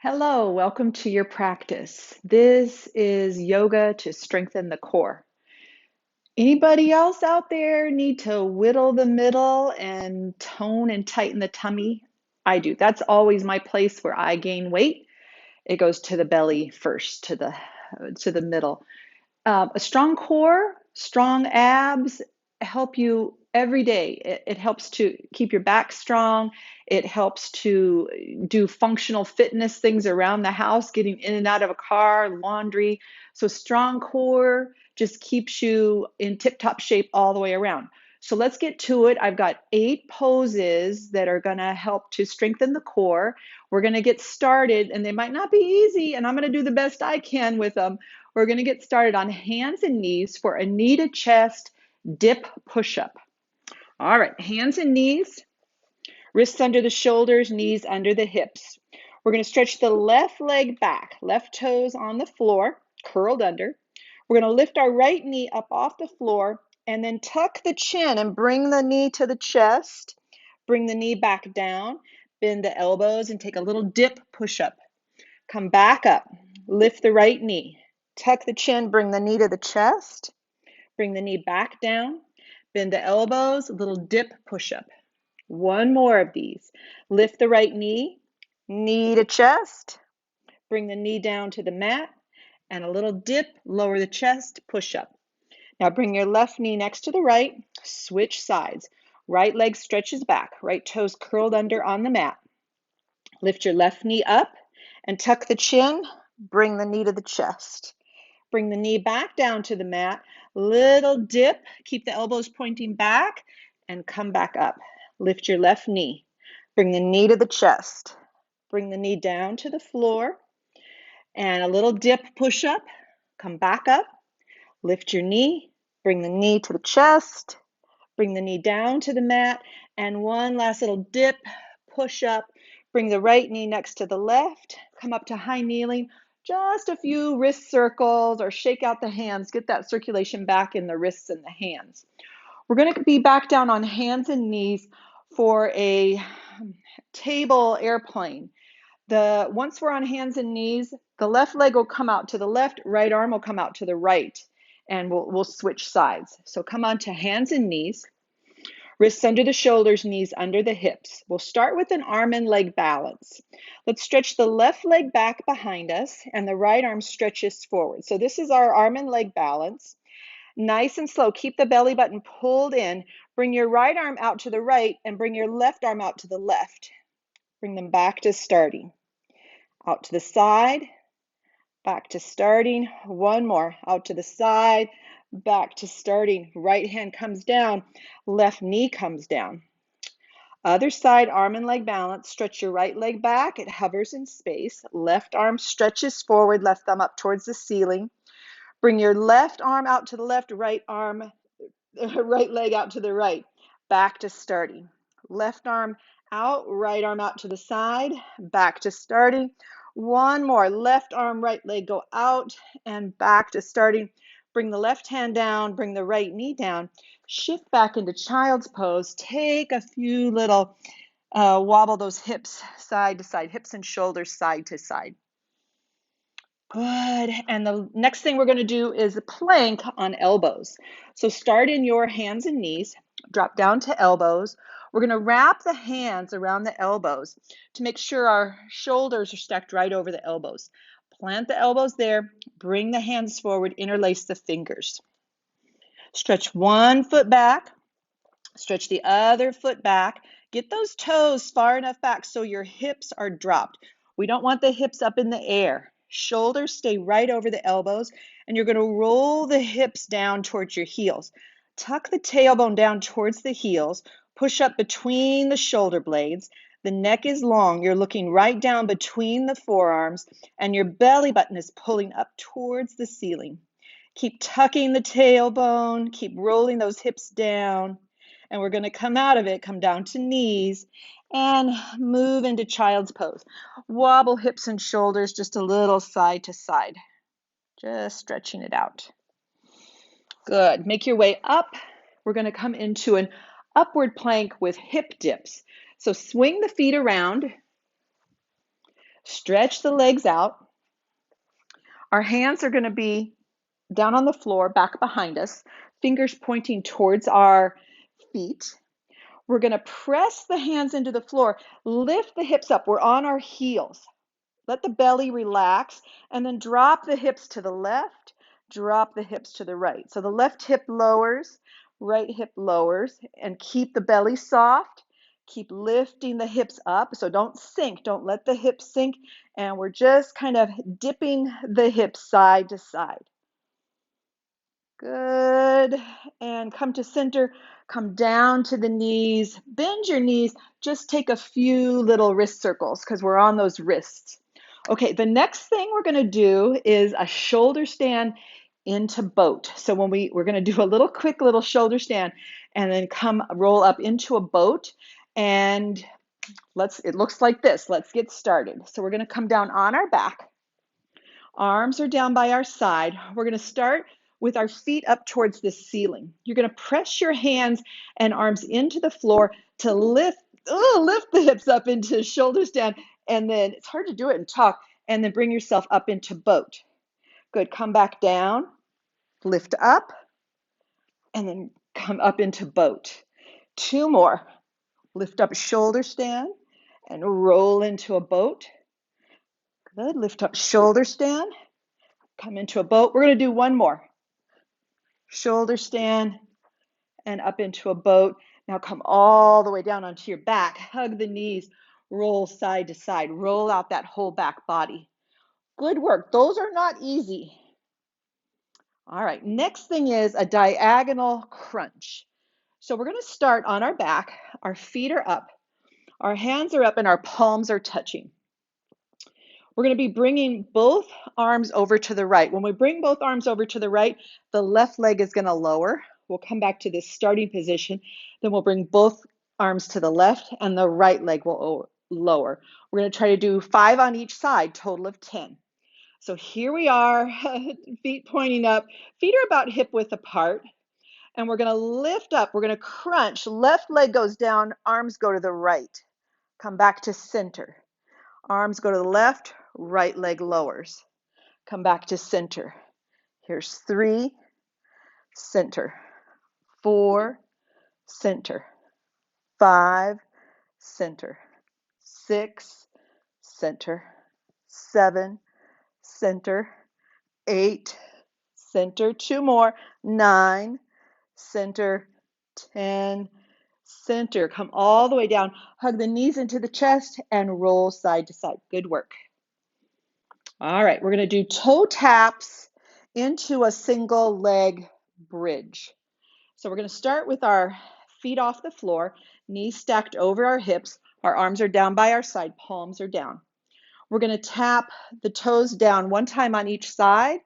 Hello, welcome to your practice. This is yoga to strengthen the core. Anybody else out there need to whittle the middle and tone and tighten the tummy? I do. That's always my place where I gain weight. It goes to the belly first, to the middle. A strong core, strong abs help you every day. It helps to keep your back strong. It helps to do functional fitness things around the house, getting in and out of a car, laundry. So strong core just keeps you in tip-top shape all the way around. So let's get to it. I've got 8 poses that are going to help to strengthen the core. We're going to get started, and they might not be easy, and I'm going to do the best I can with them. We're going to get started on hands and knees for a knee to chest dip push-up. All right, hands and knees, wrists under the shoulders, knees under the hips. We're going to stretch the left leg back, left toes on the floor, curled under. We're going to lift our right knee up off the floor and then tuck the chin and bring the knee to the chest. Bring the knee back down, bend the elbows and take a little dip push-up. Come back up, lift the right knee. Tuck the chin, bring the knee to the chest, bring the knee back down, bend the elbows, a little dip push-up. One more of these. Lift the right knee, knee to chest, bring the knee down to the mat, and a little dip, lower the chest, push-up. Now bring your left knee next to the right, switch sides. Right leg stretches back, right toes curled under on the mat. Lift your left knee up and tuck the chin, bring the knee to the chest. Bring the knee back down to the mat, little dip, keep the elbows pointing back, and come back up. Lift your left knee. Bring the knee to the chest. Bring the knee down to the floor, and a little dip push up. Come back up. Lift your knee. Bring the knee to the chest. Bring the knee down to the mat, and one last little dip, push up. Bring the right knee next to the left. Come up to high kneeling. Just a few wrist circles or shake out the hands. Get that circulation back in the wrists and the hands. We're going to be back down on hands and knees for a table airplane. Once we're on hands and knees, the left leg will come out to the left, right arm will come out to the right, and we'll switch sides. So come on to hands and knees. Wrists under the shoulders, knees under the hips. We'll start with an arm and leg balance. Let's stretch the left leg back behind us and the right arm stretches forward. So this is our arm and leg balance. Nice and slow. Keep the belly button pulled in. Bring your right arm out to the right and bring your left arm out to the left. Bring them back to starting. Out to the side, back to starting. One more. Out to the side, back to starting. Right hand comes down, left knee comes down. Other side, arm and leg balance. Stretch your right leg back. It hovers in space. Left arm stretches forward, left thumb up towards the ceiling. Bring your left arm out to the left, right leg out to the right. Back to starting. Left arm out, right arm out to the side. Back to starting. One more. Left arm, right leg go out and back to starting. Bring the left hand down, bring the right knee down. Shift back into child's pose. Take a few little wobble those hips side to side, hips and shoulders side to side. Good. And the next thing we're going to do is a plank on elbows. So start in your hands and knees, drop down to elbows. We're going to wrap the hands around the elbows to make sure our shoulders are stacked right over the elbows. Plant the elbows there, bring the hands forward, interlace the fingers. Stretch one foot back, stretch the other foot back. Get those toes far enough back so your hips are dropped. We don't want the hips up in the air. Shoulders stay right over the elbows, and you're going to roll the hips down towards your heels. Tuck the tailbone down towards the heels. Push up between the shoulder blades. The neck is long. You're looking right down between the forearms, and your belly button is pulling up towards the ceiling. Keep tucking the tailbone. Keep rolling those hips down. And we're going to come out of it, come down to knees, and move into child's pose. Wobble hips and shoulders just a little side to side. Just stretching it out. Good. Make your way up. We're going to come into an upward plank with hip dips. So swing the feet around. Stretch the legs out. Our hands are going to be down on the floor, back behind us, fingers pointing towards our feet. We're going to press the hands into the floor, lift the hips up. We're on our heels. Let the belly relax, and then drop the hips to the left, drop the hips to the right. So the left hip lowers, right hip lowers, and keep the belly soft. Keep lifting the hips up. So don't sink, don't let the hips sink. And we're just kind of dipping the hips side to side. Good. And come to center, come down to the knees, bend your knees, just take a few little wrist circles because we're on those wrists. Okay, the next thing we're going to do is a shoulder stand into boat. So we're going to do a little quick little shoulder stand and then come roll up into a boat, and it looks like this. Let's get started. So we're going to come down on our back. Arms are down by our side. We're going to start with our feet up towards the ceiling. You're going to press your hands and arms into the floor to lift the hips up into shoulder stand. And then it's hard to do it and talk. And then bring yourself up into boat. Good. Come back down, lift up, and then come up into boat. Two more. Lift up shoulder stand and roll into a boat. Good. Lift up shoulder stand. Come into a boat. We're going to do one more. Shoulder stand and up into a boat. Now come all the way down onto your back. Hug the knees. Roll side to side. Roll out that whole back body. Good work. Those are not easy. All right. Next thing is a diagonal crunch. So we're going to start on our back. Our feet are up. Our hands are up and our palms are touching. We're going to be bringing both arms over to the right. When we bring both arms over to the right, the left leg is going to lower. We'll come back to this starting position. Then we'll bring both arms to the left and the right leg will lower. We're going to try to do 5 on each side, total of 10. So here we are, feet pointing up. Feet are about hip width apart. And we're going to lift up. We're going to crunch. Left leg goes down, arms go to the right. Come back to center. Arms go to the left, right leg lowers. Come back to center. Here's 3, center. 4, center. 5, center. 6, center. 7, center. 8, center. 2 more. 9, center. 10, center. Come all the way down. Hug the knees into the chest and roll side to side. Good work. All right, we're going to do toe taps into a single leg bridge. So we're going to start with our feet off the floor, knees stacked over our hips. Our arms are down by our side, palms are down. We're going to tap the toes down one time on each side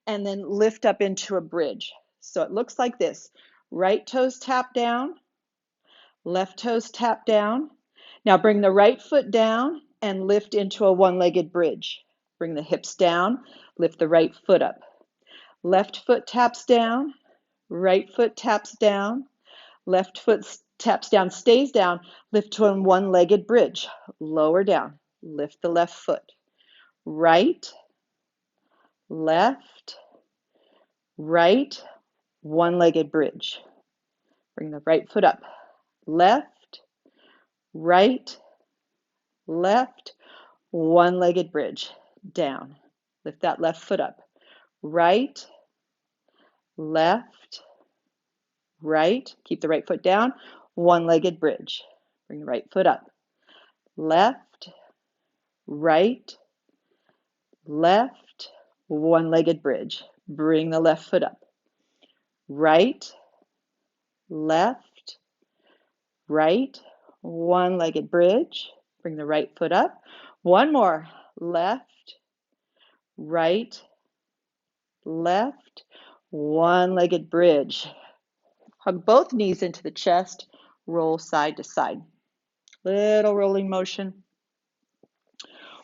and then lift up into a bridge. So it looks like this. Right toes tap down, left toes tap down. Now bring the right foot down and lift into a one-legged bridge. Bring the hips down, lift the right foot up. Left foot taps down, right foot taps down, left foot taps down, stays down, lift to a one-legged bridge. Lower down, lift the left foot. Right, left, right, one-legged bridge. Bring the right foot up. Left, right, left, one-legged bridge. Down. Lift that left foot up. Right, left, right. Keep the right foot down. One-legged bridge. Bring the right foot up. Left, right, left, one-legged bridge. Bring the left foot up. Right, left, right, one-legged bridge. Bring the right foot up. One more. Left, right, left, one-legged bridge. Hug both knees into the chest, roll side to side. Little rolling motion.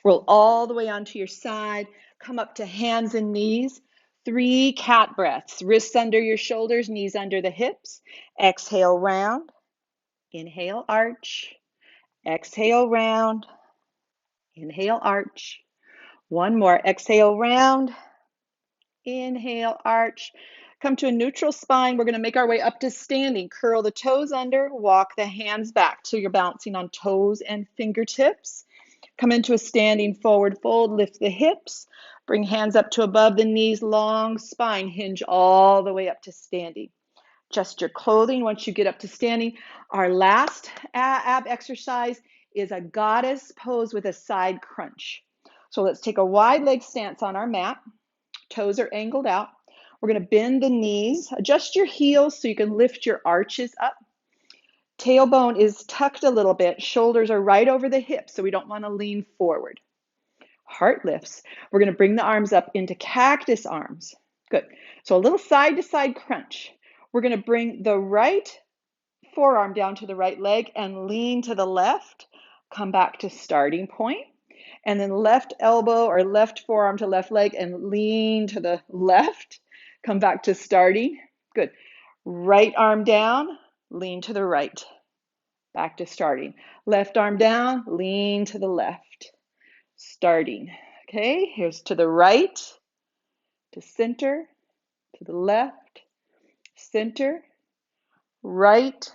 Roll all the way onto your side, come up to hands and knees. 3 cat breaths, wrists under your shoulders, knees under the hips. Exhale, round. Inhale, arch. Exhale, round. Inhale, arch. One more. Exhale, round. Inhale, arch. Come to a neutral spine. We're going to make our way up to standing. Curl the toes under. Walk the hands back till you're bouncing on toes and fingertips. Come into a standing forward fold. Lift the hips. Bring hands up to above the knees. Long spine. Hinge all the way up to standing. Adjust your clothing once you get up to standing. Our last ab exercise is a goddess pose with a side crunch. So let's take a wide leg stance on our mat. Toes are angled out. We're going to bend the knees. Adjust your heels so you can lift your arches up. Tailbone is tucked a little bit. Shoulders are right over the hips, so we don't want to lean forward. Heart lifts. We're going to bring the arms up into cactus arms. Good. So a little side to side crunch. We're going to bring the right forearm down to the right leg and lean to the left. Come back to starting point. And then left elbow or left forearm to left leg and lean to the left. Come back to starting. Good. Right arm down, lean to the right. Back to starting. Left arm down, lean to the left. Starting. Okay, here's to the right, to center, to the left, center, right,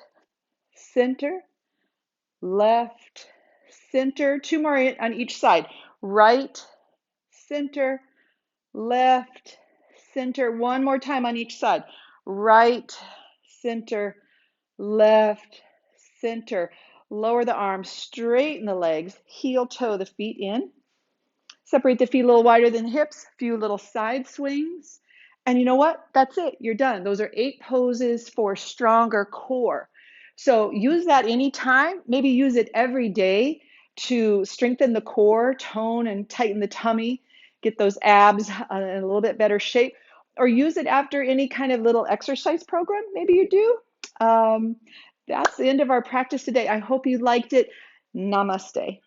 center, left, center. Two more on each side. Right, center, left, center. One more time on each side. Right, center, left, center. Lower the arms, straighten the legs, heel toe the feet in. Separate the feet a little wider than the hips, a few little side swings. And you know what? That's it. You're done. Those are 8 poses for stronger core. So use that anytime. Maybe use it every day to strengthen the core, tone and tighten the tummy, get those abs in a little bit better shape. Or use it after any kind of little exercise program. Maybe you do. That's the end of our practice today. I hope you liked it. Namaste.